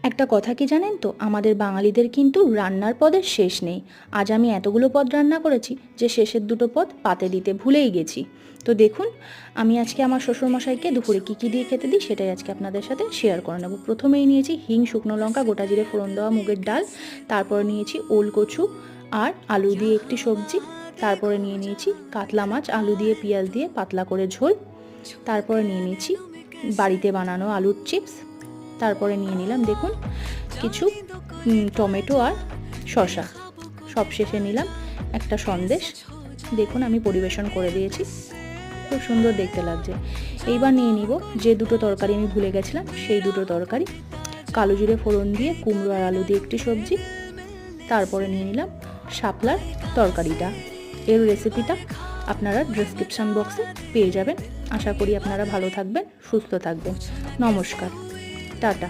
একটা কথা কি জানেন তো, আমাদের বাঙালিদের কিন্তু রান্নার পদের শেষ নেই। আজ আমি এতগুলো পদ রান্না করেছি যে শেষের দুটো পদ পাতে দিতে ভুলেই গেছি। তো দেখুন, আমি আজকে আমার শ্বশুরমশাইকে দুপুরে কী কী দিয়ে খেতে দিই সেটাই আজকে আপনাদের সাথে শেয়ার করে নেব। প্রথমেই নিয়েছি হিং, শুকনো লঙ্কা, গোটা জিরে ফোড়ন দেওয়া মুগের ডাল। তারপরে নিয়েছি ওল কচু আর আলু দিয়ে একটি সবজি। তারপরে নিয়ে নিয়েছি কাতলা মাছ আলু দিয়ে পেঁয়াজ দিয়ে পাতলা করে ঝোল। তারপরে নিয়ে নিয়েছি বাড়িতে বানানো আলুর চিপস। তারপরে নিয়ে নিলাম দেখুন কিছু টমেটো আর শসা। সবশেষে নিলাম একটা সন্দেশ। দেখুন আমি পরিবেশন করে দিয়েছি, খুব সুন্দর দেখতে লাগছে। এইবার নিয়ে নিব যে দুটো তরকারি আমি ভুলে গেছিলাম, সেই দুটো তরকারি। কালো জিরে ফোড়ন দিয়ে কুমড়ো আর আলু দিয়ে একটি সবজি। তারপরে নিয়ে নিলাম শাপলার তরকারিটা। এর রেসিপিটা আপনারা ডেসক্রিপশন বক্সে পেয়ে যাবেন। আশা করি আপনারা ভালো থাকবেন, সুস্থ থাকবেন। নমস্কার, টাটা।